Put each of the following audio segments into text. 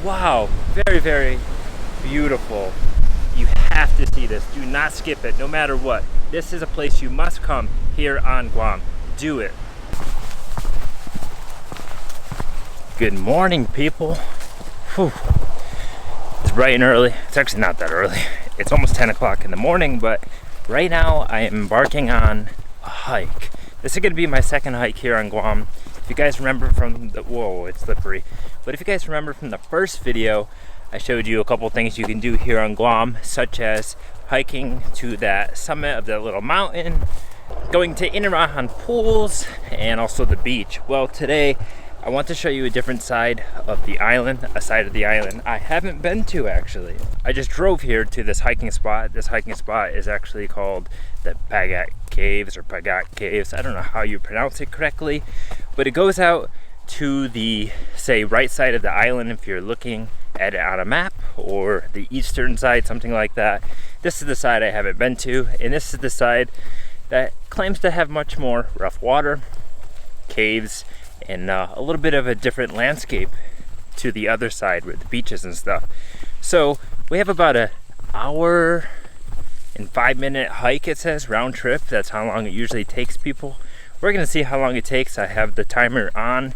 Wow, very, very beautiful. You have to see this. Do not skip it, no matter what. This is a place you must come here on Guam. Do it. Good morning, people. Whew. It's bright and early. It's actually not that early. It's almost 10 o'clock in the morning, but right now I am embarking on a hike. This is going to be my second hike here on Guam. If you guys remember from the, whoa, it's slippery. But if you guys remember from the first video, I showed you a couple things you can do here on Guam, such as hiking to that summit of that little mountain, going to Inarahan pools, and also the beach. Well, today I want to show you a different side of the island, a side of the island I haven't been to actually. I just drove here to this hiking spot. This hiking spot is actually called the Pagat Caves or Pagat Caves. I don't know how you pronounce it correctly, but it goes out to the, say, right side of the island if you're looking at it on a map, or the eastern side, something like that. This is the side I haven't been to, and this is the side that claims to have much more rough water, caves, and a little bit of a different landscape to the other side with the beaches and stuff. So we have about an hour and 5-minute hike, it says, round trip. That's how long it usually takes people. We're gonna see how long it takes. I have the timer on.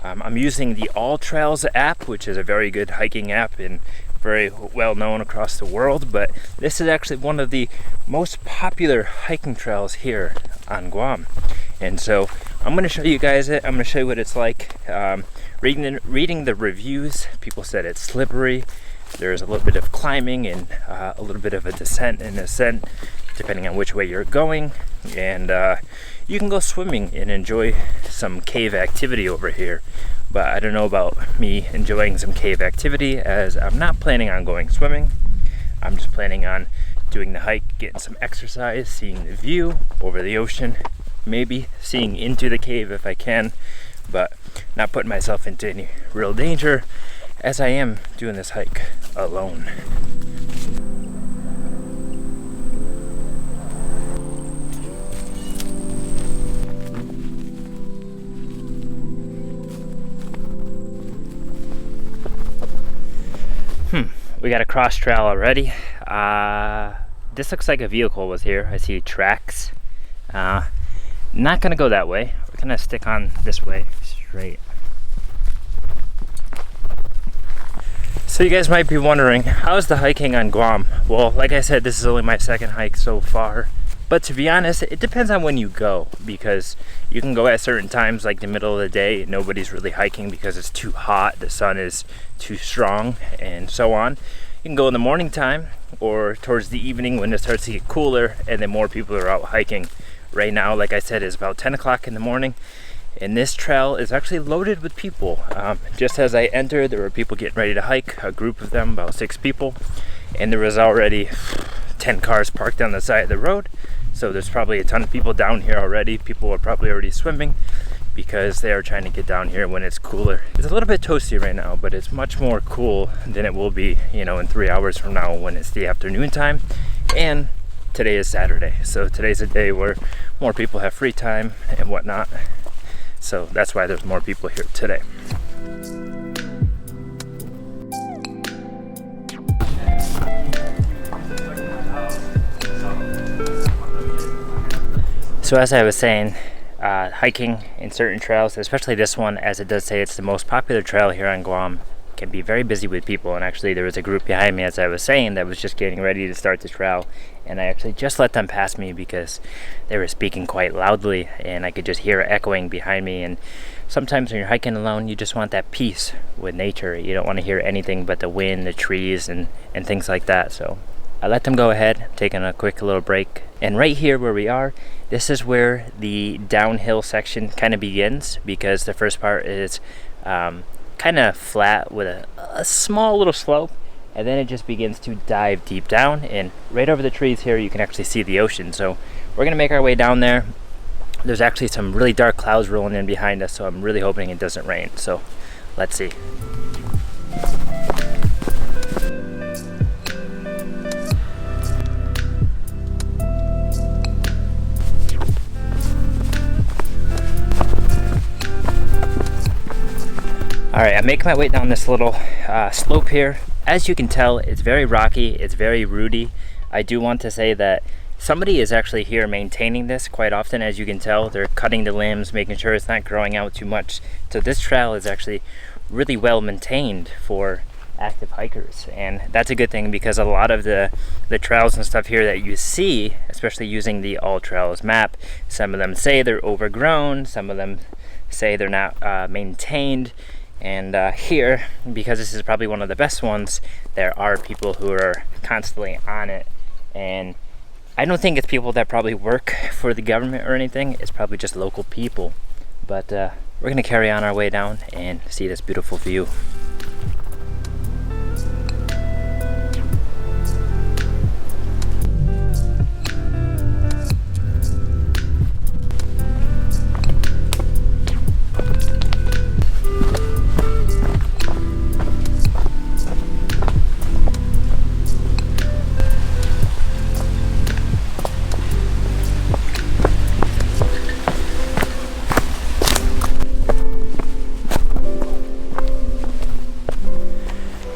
I'm using the AllTrails app, which is a very good hiking app and very well known across the world, but this is actually one of the most popular hiking trails here on Guam. And so I'm going to show you guys it. I'm going to show you what it's like. Reading the reviews, people said it's slippery. There's a little bit of climbing and a little bit of a descent and ascent, depending on which way you're going. And you can go swimming and enjoy some cave activity over here. But I don't know about me enjoying some cave activity, as I'm not planning on going swimming. I'm just planning on doing the hike, getting some exercise, seeing the view over the ocean, maybe seeing into the cave if I can, but not putting myself into any real danger, as I am doing this hike alone. We got a cross trail already. This looks like a vehicle was here. I see tracks. Not gonna go that way. We're gonna stick on this way straight. So you guys might be wondering, how's the hiking on Guam? Well, like I said, this is only my second hike so far. But to be honest, it depends on when you go, because you can go at certain times, like the middle of the day. Nobody's really hiking because it's too hot, the sun is too strong, and so on. You can go in the morning time or towards the evening when it starts to get cooler, and then more people are out hiking. Right now, like I said, it's about 10 o'clock in the morning, and this trail is actually loaded with people. Just as I entered, there were people getting ready to hike, a group of them, about 6 people, and there was already 10 cars parked on the side of the road. So there's probably a ton of people down here already. People are probably already swimming because they are trying to get down here when it's cooler. It's a little bit toasty right now, but it's much more cool than it will be, you know, in 3 hours from now when it's the afternoon time. And today is Saturday, so today's a day where more people have free time and whatnot. So that's why there's more people here today. So as I was saying, hiking in certain trails, especially this one, as it does say it's the most popular trail here on Guam, can be very busy with people. And actually there was a group behind me, as I was saying, that was just getting ready to start the trail, and I actually just let them pass me because they were speaking quite loudly and I could just hear it echoing behind me. And sometimes when you're hiking alone, you just want that peace with nature. You don't want to hear anything but the wind, the trees, and things like that. So I let them go ahead, taking a quick little break. And right here where we are, this is where the downhill section kind of begins, because the first part is kind of flat with a small little slope, and then it just begins to dive deep down, and right over the trees here you can actually see the ocean. So we're gonna make our way down there. There's actually some really dark clouds rolling in behind us, so I'm really hoping it doesn't rain. So let's see. All right, I'm making my way down this little slope here. As you can tell, it's very rocky, it's very rooty. I do want to say that somebody is actually here maintaining this quite often. As you can tell, they're cutting the limbs, making sure it's not growing out too much. So this trail is actually really well maintained for active hikers, and that's a good thing, because a lot of the trails and stuff here that you see, especially using the AllTrails map, some of them say they're overgrown, some of them say they're not maintained. And here, because this is probably one of the best ones, there are people who are constantly on it. And I don't think it's people that probably work for the government or anything. It's probably just local people. But we're gonna carry on our way down and see this beautiful view.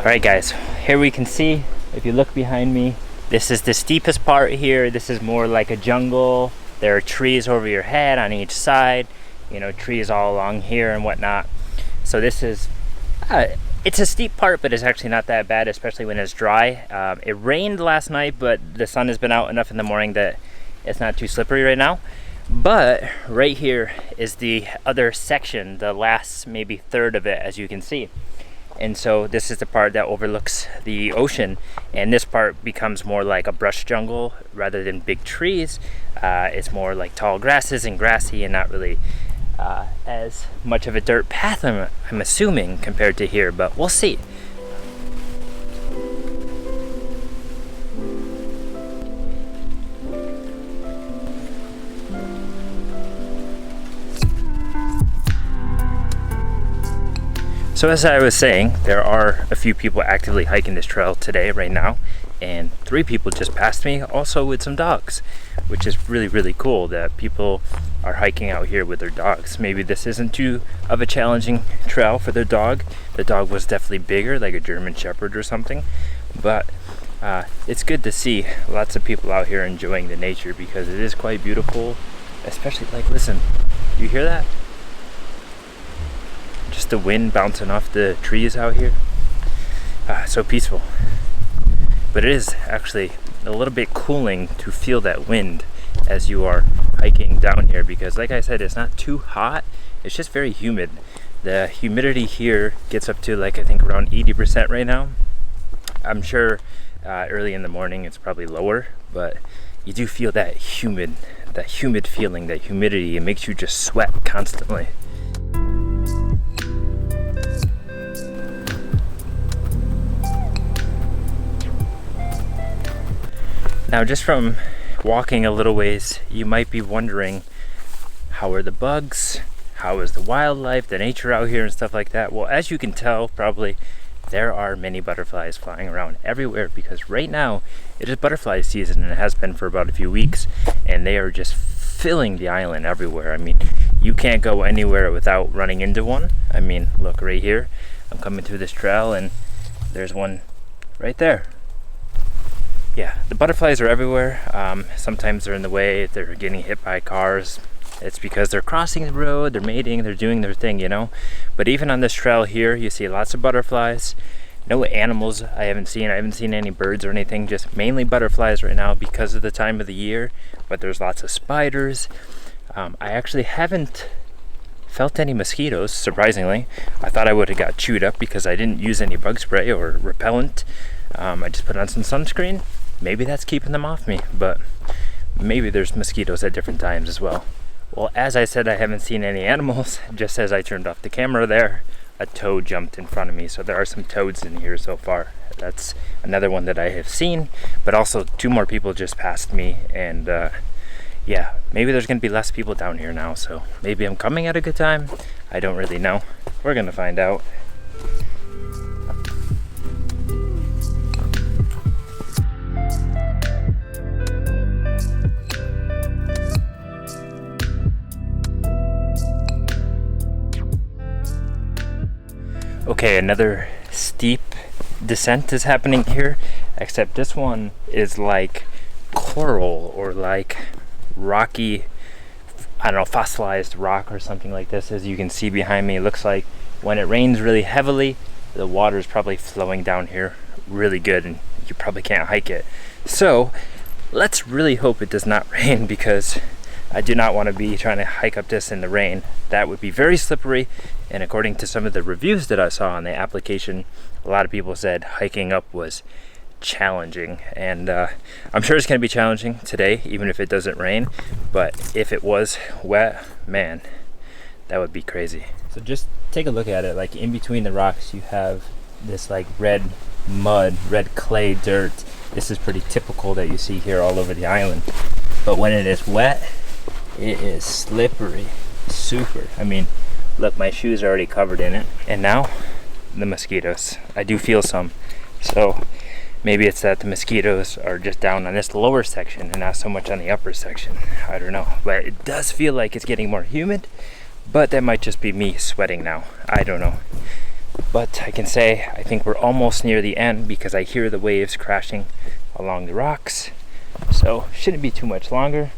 Alright guys, here we can see, if you look behind me, this is the steepest part here. This is more like a jungle. There are trees over your head on each side, you know, trees all along here and whatnot. So this is, it's a steep part, but it's actually not that bad, especially when it's dry. It rained last night, but the sun has been out enough in the morning that it's not too slippery right now. But right here is the other section, the last maybe third of it, as you can see. And so this is the part that overlooks the ocean, and this part becomes more like a brush jungle rather than big trees. It's more like tall grasses and grassy, and not really as much of a dirt path, I'm assuming, compared to here, but we'll see. So as I was saying, there are a few people actively hiking this trail today, right now, and 3 people just passed me, also with some dogs, which is really, really cool that people are hiking out here with their dogs. Maybe this isn't too of a challenging trail for their dog. The dog was definitely bigger, like a German Shepherd or something, but it's good to see lots of people out here enjoying the nature, because it is quite beautiful, especially, like, listen, you hear that? Just the wind bouncing off the trees out here. So peaceful. But it is actually a little bit cooling to feel that wind as you are hiking down here, because like I said, it's not too hot, it's just very humid. The humidity here gets up to, like, I think around 80% right now. I'm sure early in the morning it's probably lower, but you do feel that humid feeling, that humidity. It makes you just sweat constantly. Now, just from walking a little ways, you might be wondering, how are the bugs? How is the wildlife, the nature out here and stuff like that? Well, as you can tell, probably, there are many butterflies flying around everywhere, because right now it is butterfly season, and it has been for about a few weeks, and they are just filling the island everywhere. I mean, you can't go anywhere without running into one. I mean, look right here. I'm coming through this trail and there's one right there. Yeah, the butterflies are everywhere. Sometimes they're in the way, they're getting hit by cars. It's because they're crossing the road, they're mating, they're doing their thing, you know. But even on this trail here, you see lots of butterflies. No animals I haven't seen any birds or anything, just mainly butterflies right now because of the time of the year. But there's lots of spiders. I actually haven't felt any mosquitoes, surprisingly. I thought I would have got chewed up because I didn't use any bug spray or repellent. I just put on some sunscreen. Maybe that's keeping them off me, but maybe there's mosquitoes at different times as well. Well, as I said, I haven't seen any animals. Just as I turned off the camera there, a toad jumped in front of me. So there are some toads in here so far. That's another one that I have seen, but also 2 more people just passed me, and yeah, maybe there's gonna be less people down here now, so maybe I'm coming at a good time. I don't really know. We're gonna find out. Okay, another steep descent is happening here, except this one is like coral or like rocky, I don't know, fossilized rock or something like this. As you can see behind me, it looks like when it rains really heavily, the water is probably flowing down here really good and you probably can't hike it. So let's really hope it does not rain, because I do not want to be trying to hike up this in the rain. That would be very slippery, and according to some of the reviews that I saw on the application, a lot of people said hiking up was challenging, and I'm sure it's going to be challenging today even if it doesn't rain, but if it was wet, man, that would be crazy. So just take a look at it. Like in between the rocks you have this like red mud, red clay dirt. This is pretty typical that you see here all over the island, but when it is wet, it is slippery, super. I mean, look, my shoes are already covered in it. And now the mosquitoes, I do feel some, so maybe it's that the mosquitoes are just down on this lower section and not so much on the upper section. I don't know, but it does feel like it's getting more humid, but that might just be me sweating now. I don't know. But I can say I think we're almost near the end, because I hear the waves crashing along the rocks. So shouldn't be too much longer.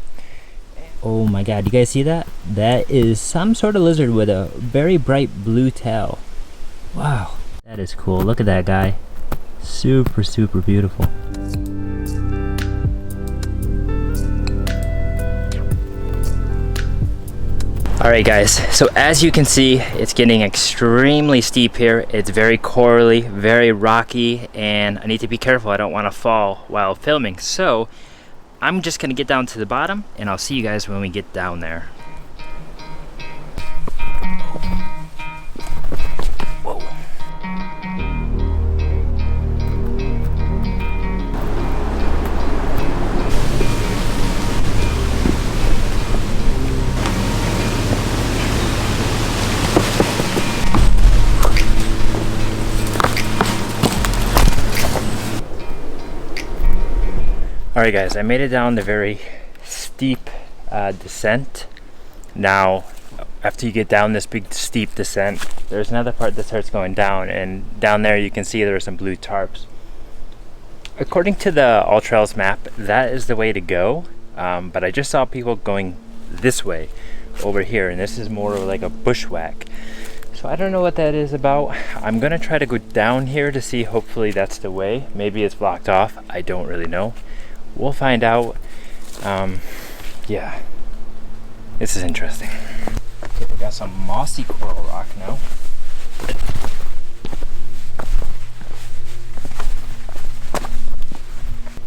Oh my god, you guys see that? That is some sort of lizard with a very bright blue tail. Wow, that is cool. Look at that guy. Super, super beautiful. Alright guys, so as you can see, it's getting extremely steep here. It's very corally, very rocky, and I need to be careful. I don't want to fall while filming. So I'm just gonna get down to the bottom, and I'll see you guys when we get down there. Whoa. Alright guys, I made it down the very steep descent. Now, after you get down this big steep descent, there's another part that starts going down, and down there you can see there are some blue tarps. According to the AllTrails map, that is the way to go, but I just saw people going this way over here, and this is more of like a bushwhack. So I don't know what that is about. I'm gonna try to go down here to see. Hopefully that's the way. Maybe it's blocked off. I don't really know. We'll find out. Yeah, this is interesting. Okay, we got some mossy coral rock now.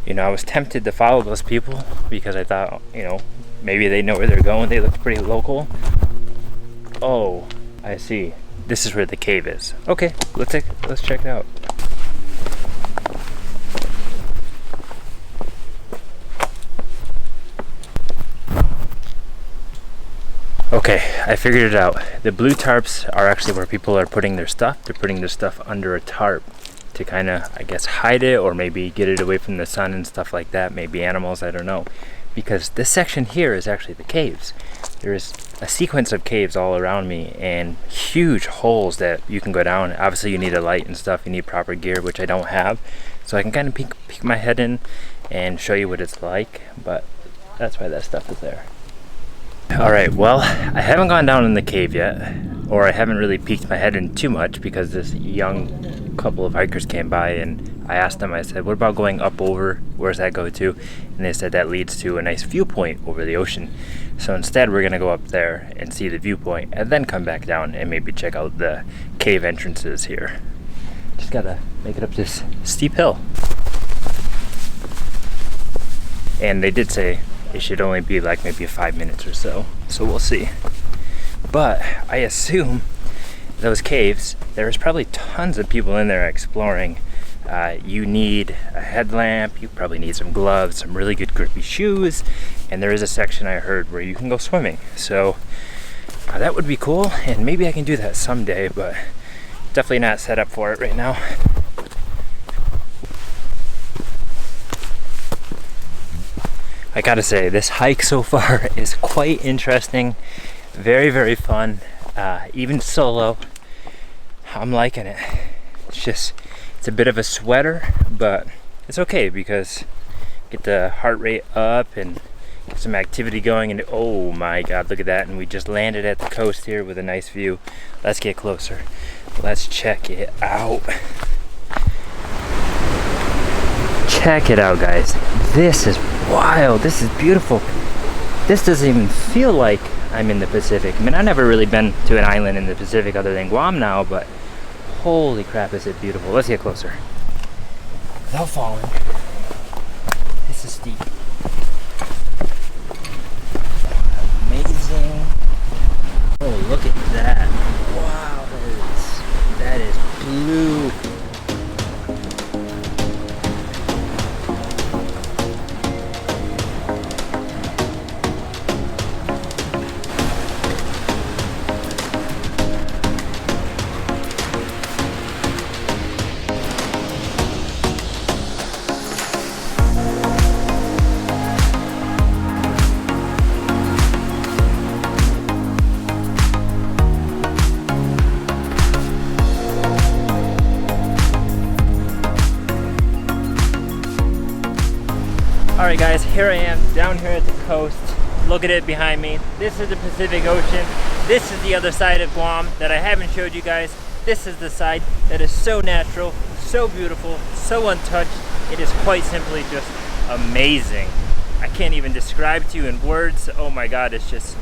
You know, I was tempted to follow those people because I thought, you know, maybe they know where they're going. They look pretty local. Oh, I see. This is where the cave is. Okay, let's check it out. Okay, I figured it out. The blue tarps are actually where people are putting their stuff. They're putting their stuff under a tarp to kind of, I guess, hide it, or maybe get it away from the sun and stuff like that. Maybe animals, I don't know. Because this section here is actually the caves. There's a sequence of caves all around me, and huge holes that you can go down. Obviously you need a light and stuff, you need proper gear, which I don't have. So I can kind of peek my head in and show you what it's like, but that's why that stuff is there. Alright, well, I haven't gone down in the cave yet, or I haven't really peeked my head in too much, because this young couple of hikers came by and I asked them, I said, what about going up over, where's that go to? And they said that leads to a nice viewpoint over the ocean. So instead we're gonna go up there and see the viewpoint and then come back down and maybe check out the cave entrances here. Just gotta make it up this steep hill. And they did say it should only be like maybe 5 minutes or so, so we'll see. But I assume those caves, there's probably tons of people in there exploring. You need a headlamp, you probably need some gloves, some really good grippy shoes, and there is a section I heard where you can go swimming. So that would be cool, and maybe I can do that someday, but definitely not set up for it right now. I gotta say, this hike so far is quite interesting, very, very fun, even solo. I'm liking it. It's a bit of a sweater, but it's okay because get the heart rate up and get some activity going. And oh my God, look at that. And we just landed at the coast here with a nice view. Let's get closer. Let's check it out. Check it out, guys. This is wild. This is beautiful. This doesn't even feel like I'm in the Pacific. I mean, I've never really been to an island in the Pacific other than Guam now, but holy crap, is it beautiful. Let's get closer. Without falling. This is steep. Amazing. Oh, look at that. Wow, that is blue. Alright guys, here I am down here at the coast. Look at it behind me. This is the Pacific Ocean. This is the other side of Guam that I haven't showed you guys. This is the side that is so natural, so beautiful, so untouched. It is quite simply just amazing. I can't even describe to you in words. Oh my God, it's just,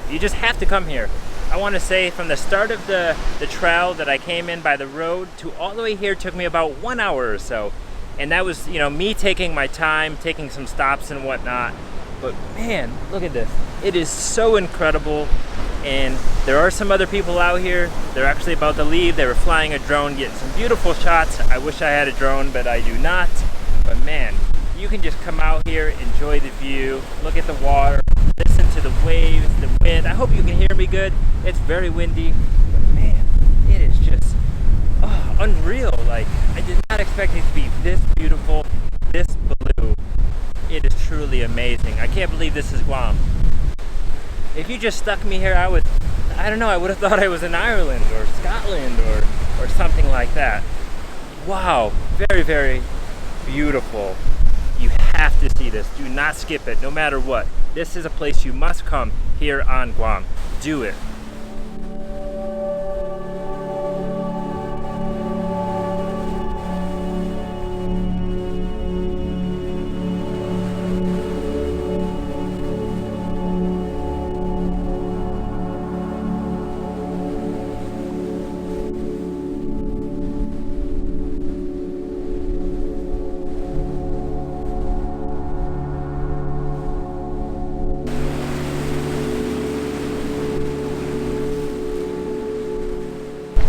you just have to come here. I want to say from the start of the trail that I came in by the road to all the way here took me about 1 hour or so. And that was, you know, me taking my time, taking some stops and whatnot. But man, look at this. It is so incredible. And there are some other people out here. They're actually about to leave. They were flying a drone, getting some beautiful shots. I wish I had a drone, but I do not. But man, you can just come out here, enjoy the view, look at the water, listen to the waves, the wind. I hope you can hear me good. It's very windy, but man, it is just unreal. Like, I did not expect it to be this beautiful, this blue. It is truly amazing. I can't believe this is Guam. If you just stuck me here, I would have thought I was in Ireland or Scotland or something like that. Wow, very, very beautiful. You have to see this. Do not skip it, no matter what. This is a place you must come here on Guam. Do it.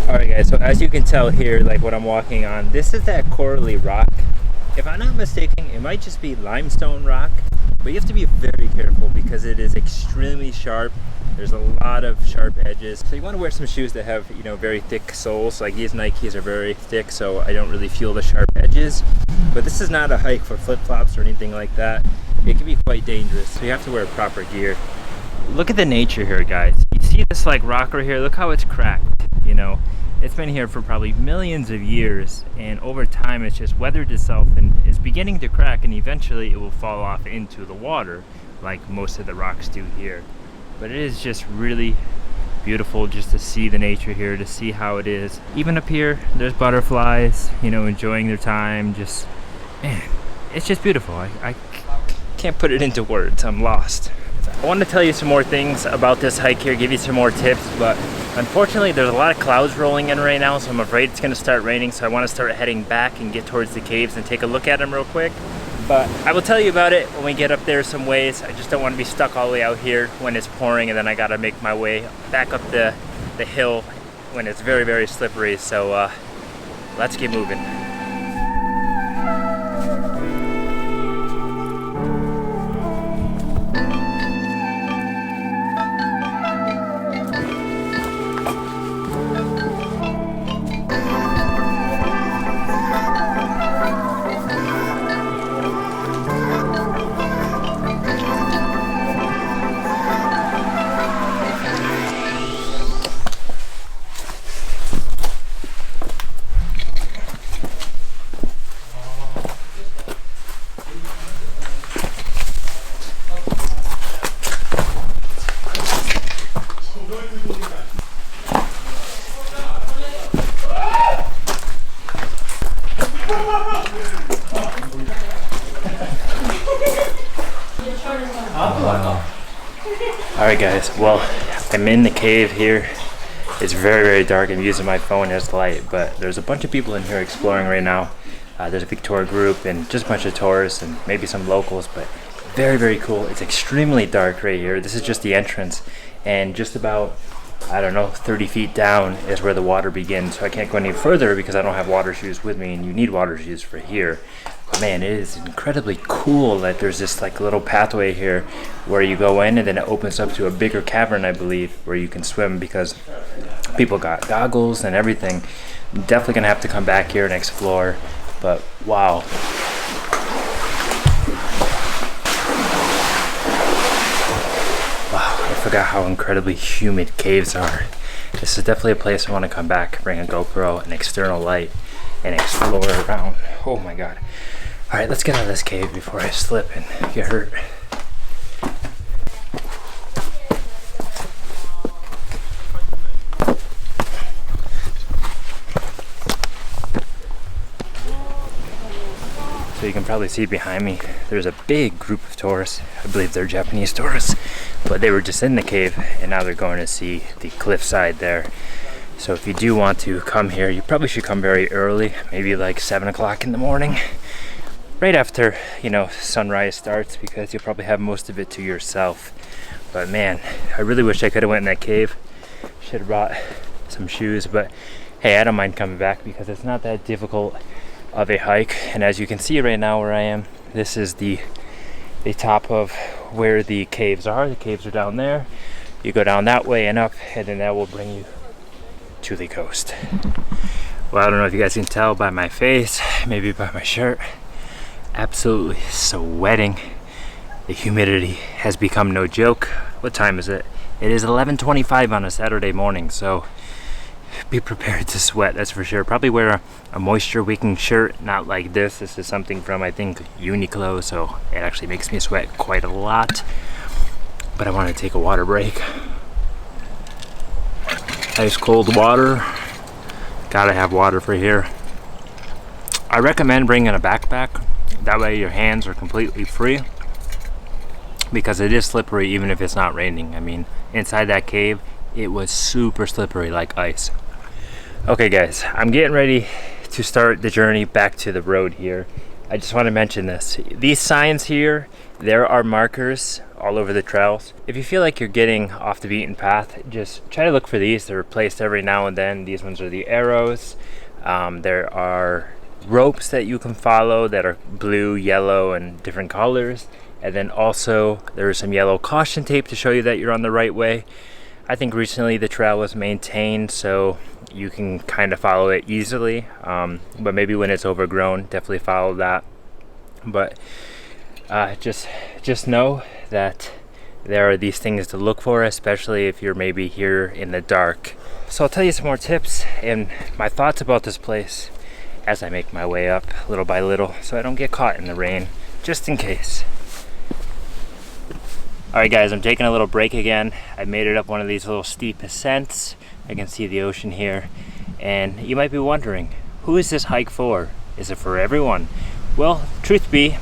Alright guys, so as you can tell here, like what I'm walking on, this is that corally rock. If I'm not mistaken, it might just be limestone rock, but you have to be very careful because it is extremely sharp. There's a lot of sharp edges. So you want to wear some shoes that have, you know, very thick soles. Like these Nikes are very thick, so I don't really feel the sharp edges. But this is not a hike for flip-flops or anything like that. It can be quite dangerous, so you have to wear proper gear. Look at the nature here, guys. You see this like rock right here? Look how it's cracked, you know? It's been here for probably millions of years, and over time it's just weathered itself and is beginning to crack, and eventually it will fall off into the water like most of the rocks do here. But it is just really beautiful just to see the nature here, to see how it is. Even up here, there's butterflies, you know, enjoying their time. Just, man, it's just beautiful. I can't put it into words. I'm lost. I want to tell you some more things about this hike here, give you some more tips, but unfortunately there's a lot of clouds rolling in right now, so I'm afraid it's going to start raining, so I want to start heading back and get towards the caves and take a look at them real quick. But I will tell you about it when we get up there some ways. I just don't want to be stuck all the way out here when it's pouring, and then I got to make my way back up the hill when it's very, very slippery. So let's get moving. Wow. Alright guys, well, I'm in the cave here. It's very, very dark. I'm using my phone as light, but there's a bunch of people in here exploring right now. There's a big tour group and just a bunch of tourists and maybe some locals, but very, very cool. It's extremely dark right here. This is just the entrance, and just about, I don't know, 30 feet down is where the water begins. So I can't go any further because I don't have water shoes with me, and you need water shoes for here. But man, it is incredibly cool that there's this like little pathway here where you go in and then it opens up to a bigger cavern, I believe, where you can swim, because people got goggles and everything. I'm definitely gonna have to come back here and explore, but wow. Wow, I forgot how incredibly humid caves are. This is definitely a place I want to come back, bring a GoPro, an external light, and explore around. Oh my god. All right, let's get out of this cave before I slip and get hurt. So you can probably see behind me, there's a big group of tourists. I believe they're Japanese tourists, but they were just in the cave and now they're going to see the cliffside there. So if you do want to come here, you probably should come very early, maybe like 7 o'clock in the morning, right after, you know, sunrise starts, because you'll probably have most of it to yourself. But man, I really wish I could have went in that cave. Should have brought some shoes, but hey, I don't mind coming back because it's not that difficult of a hike. And as you can see right now where I am, this is the top of where the caves are. The caves are down there. You go down that way and up, and then that will bring you to the coast. Well, I don't know if you guys can tell by my face, maybe by my shirt, absolutely sweating. The humidity has become no joke. What time is it? It is 11:25 on a Saturday morning, so be prepared to sweat, that's for sure. Probably wear a moisture wicking shirt, not like this. This is something from, I think, Uniqlo, so it actually makes me sweat quite a lot. But I want to take a water break. Ice cold water. Gotta have water for here. I recommend bringing a backpack. That way your hands are completely free, because it is slippery even if it's not raining. I mean, inside that cave, it was super slippery like ice. Okay guys, I'm getting ready to start the journey back to the road here. I just want to mention this. These signs here, there are markers all over the trails. If you feel like you're getting off the beaten path, just try to look for these. They're replaced every now and then. These ones are the arrows. There are ropes that you can follow that are blue, yellow, and different colors. And then also there is some yellow caution tape to show you that you're on the right way. I think recently the trail was maintained, so you can kind of follow it easily, but maybe when it's overgrown, definitely follow that. But just know that there are these things to look for, especially if you're maybe here in the dark. So I'll tell you some more tips and my thoughts about this place as I make my way up little by little, so I don't get caught in the rain, just in case. Alright guys, I'm taking a little break again. I made it up one of these little steep ascents. I can see the ocean here. And you might be wondering, who is this hike for? Is it for everyone? Well, truth be,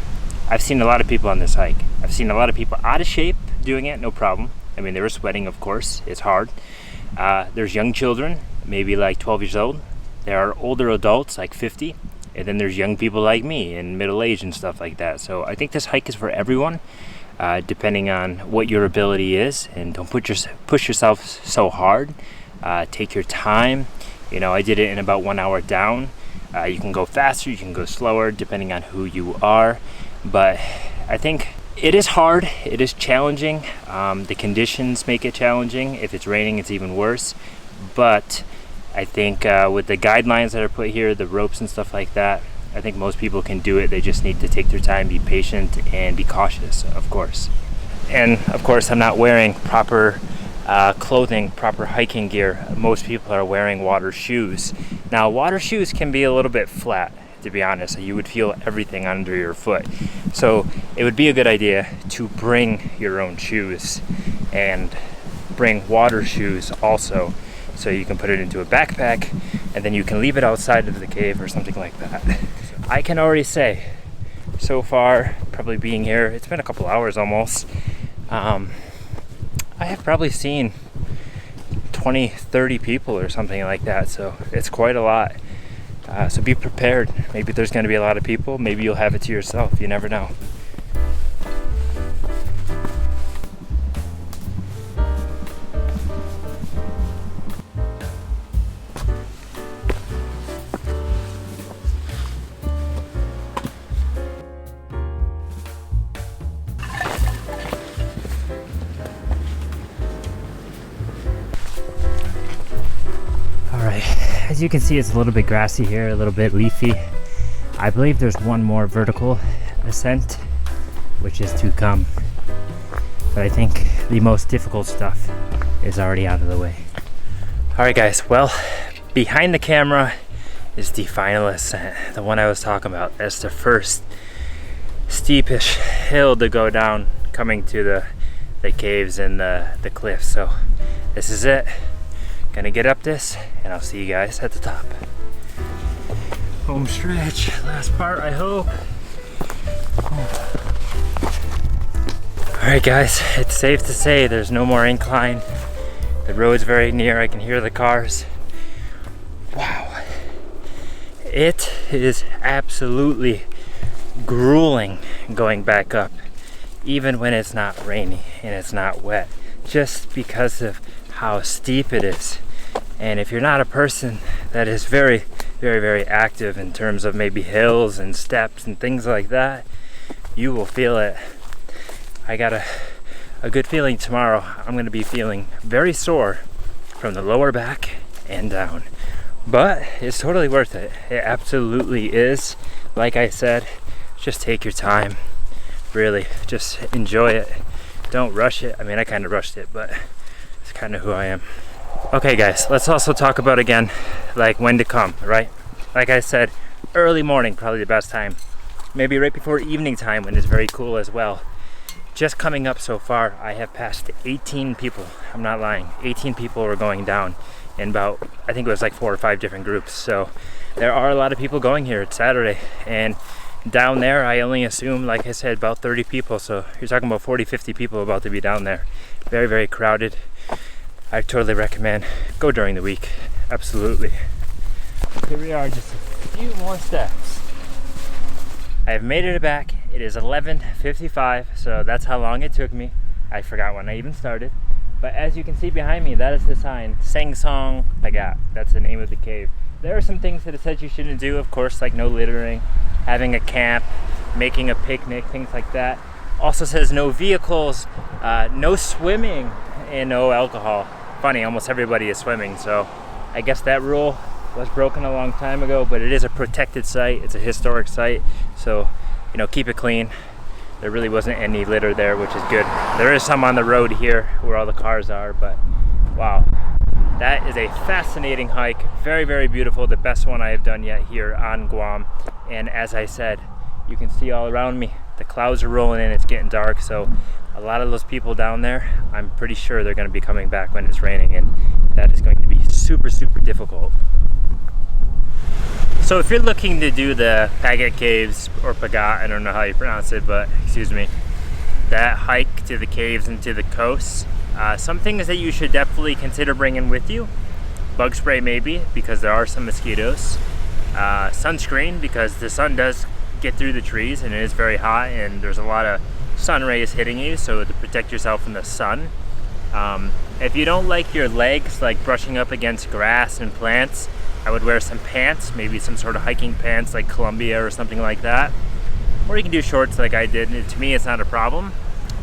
I've seen a lot of people on this hike. I've seen a lot of people out of shape doing it, no problem. I mean, they were sweating, of course. It's hard. There's young children, maybe like 12 years old. There are older adults, like 50. And then there's young people like me in middle age and stuff like that. So I think this hike is for everyone. Depending on what your ability is, and don't push yourself so hard. Take your time. You know, I did it in about 1 hour down. You can go faster, you can go slower, depending on who you are. But I think it is hard, it is challenging. The conditions make it challenging. If it's raining, it's even worse. But I think with the guidelines that are put here, the ropes and stuff like that, I think most people can do it. They just need to take their time, be patient, and be cautious, of course. And of course, I'm not wearing proper clothing, proper hiking gear. Most people are wearing water shoes. Now, water shoes can be a little bit flat, to be honest. You would feel everything under your foot. So it would be a good idea to bring your own shoes and bring water shoes also, so you can put it into a backpack and then you can leave it outside of the cave or something like that. I can already say, so far, probably being here, it's been a couple hours almost, I have probably seen 20, 30 people or something like that, so it's quite a lot. So be prepared. Maybe there's going to be a lot of people. Maybe you'll have it to yourself. You never know. As you can see, it's a little bit grassy here, a little bit leafy. I believe there's one more vertical ascent, which is to come. But I think the most difficult stuff is already out of the way. Alright guys, well, behind the camera is the final ascent, the one I was talking about. That's the first steepish hill to go down, coming to the caves and the cliffs. So this is it. Gonna get up this, and I'll see you guys at the top. Home stretch, last part, I hope. Alright guys, it's safe to say there's no more incline. The road's very near, I can hear the cars. Wow. It is absolutely grueling going back up, even when it's not rainy and it's not wet, just because of how steep it is. And if you're not a person that is very, very, very active in terms of maybe hills and steps and things like that, you will feel it. I got a good feeling tomorrow. I'm going to be feeling very sore from the lower back and down. But it's totally worth it. It absolutely is. Like I said, just take your time. Really, just enjoy it. Don't rush it. I mean, I kind of rushed it, but it's kind of who I am. Okay guys, let's also talk about again, like when to come, right? Like I said, early morning, probably the best time. Maybe right before evening time when it's very cool as well. Just coming up so far, I have passed 18 people. I'm not lying. 18 people are going down in about, I think it was like 4 or 5 different groups. So there are a lot of people going here. It's Saturday. And down there, I only assume, like I said, about 30 people. So you're talking about 40, 50 people about to be down there. Very, very crowded. I totally recommend go during the week. Absolutely. Here we are, just a few more steps. I have made it back. It is 11:55, so that's how long it took me. I forgot when I even started. But as you can see behind me, that is the sign, Sang Song Pagat. That's the name of the cave. There are some things that it says you shouldn't do, of course, like no littering, having a camp, making a picnic, things like that. Also says no vehicles, no swimming, and no alcohol. Funny, almost everybody is swimming, so I guess that rule was broken a long time ago, but it is a protected site. It's a historic site, so you know, keep it clean. There really wasn't any litter there, which is good. There is some on the road here where all the cars are, but wow, that is a fascinating hike. Very, very beautiful. The best one I have done yet here on Guam. And as I said, you can see all around me, the clouds are rolling in, it's getting dark, so a lot of those people down there, I'm pretty sure they're going to be coming back when it's raining, and that is going to be super, super difficult. So if you're looking to do the Pagat caves, or Pagat, I don't know how you pronounce it, but excuse me, that hike to the caves and to the coast, some things that you should definitely consider bringing with you. Bug spray maybe, because there are some mosquitoes. Sunscreen, because the sun does get through the trees and it is very hot and there's a lot of sun rays hitting you, so to protect yourself from the sun. If you don't like your legs like brushing up against grass and plants, I would wear some pants, maybe some sort of hiking pants like Columbia or something like that. Or you can do shorts like I did. To me, it's not a problem.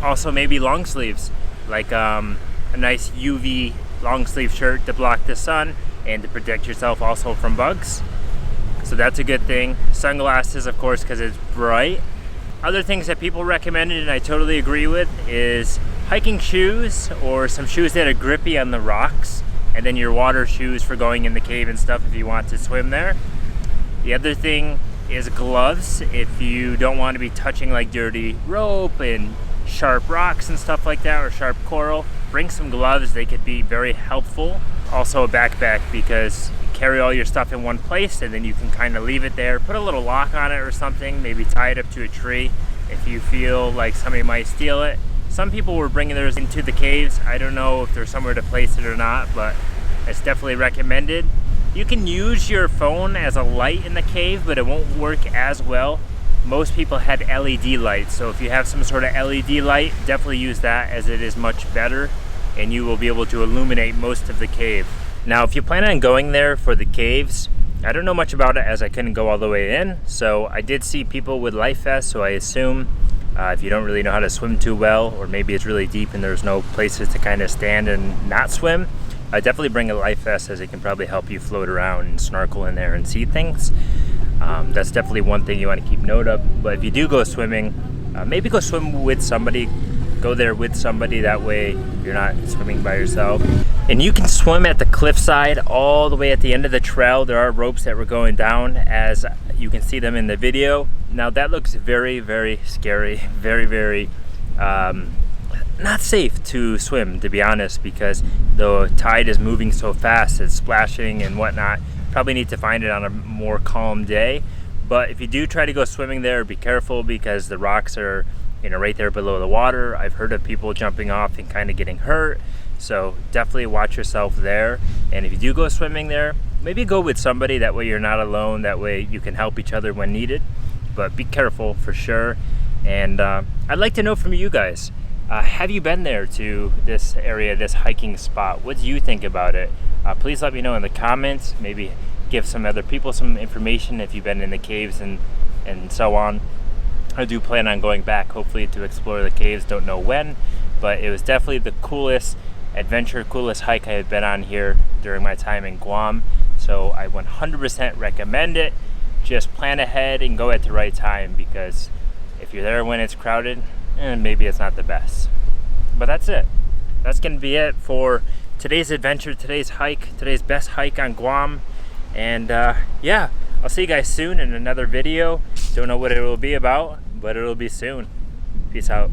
Also, maybe long sleeves, like a nice UV long sleeve shirt to block the sun and to protect yourself also from bugs. So that's a good thing. Sunglasses, of course, because it's bright. Other things that people recommended, and I totally agree with, is hiking shoes or some shoes that are grippy on the rocks, and then your water shoes for going in the cave and stuff if you want to swim there. The other thing is gloves if you don't want to be touching like dirty rope and sharp rocks and stuff like that, or sharp coral. Bring some gloves, they could be very helpful. also a backpack because you carry all your stuff in one place and then you can kind of leave it there. Put a little lock on it or something, maybe tie it up to a tree if you feel like somebody might steal it. Some people were bringing theirs into the caves. I don't know if there's somewhere to place it or not, but it's definitely recommended. You can use your phone as a light in the cave, but it won't work as well. Most people had LED lights, so if you have some sort of LED light, definitely use that, as it is much better and you will be able to illuminate most of the cave. Now, if you plan on going there for the caves, I don't know much about it as I couldn't go all the way in, so I did see people with life vests, so I assume if you don't really know how to swim too well, or maybe it's really deep and there's no places to kind of stand and not swim, I definitely bring a life vest, as it can probably help you float around and snorkel in there and see things. That's definitely one thing you want to keep note of. But if you do go swimming, maybe go swim with somebody. Go there with somebody, that way you're not swimming by yourself. And you can swim at the cliffside all the way at the end of the trail. There are ropes that were going down, as you can see them in the video. Now that looks very, very scary, very, very not safe to swim, to be honest, because the tide is moving so fast, it's splashing and whatnot. Probably need to find it on a more calm day. But if you do try to go swimming there, be careful, because the rocks are, you know, right there below the water. I've heard of people jumping off and kind of getting hurt, so definitely watch yourself there. And if you do go swimming there, maybe go with somebody, that way you're not alone, that way you can help each other when needed. But be careful for sure. And I'd like to know from you guys, have you been there to this area, this hiking spot? What do you think about it? Please let me know in the comments. Maybe give some other people some information if you've been in the caves and so on. I do plan on going back, hopefully, to explore the caves. Don't know when, but it was definitely the coolest adventure, coolest hike I had been on here during my time in Guam. So I 100% recommend it. Just plan ahead and go at the right time, because if you're there when it's crowded, maybe it's not the best. But that's it. That's going to be it for today's adventure, today's hike, today's best hike on Guam. And yeah, I'll see you guys soon in another video. Don't know what it will be about, but it'll be soon. Peace out.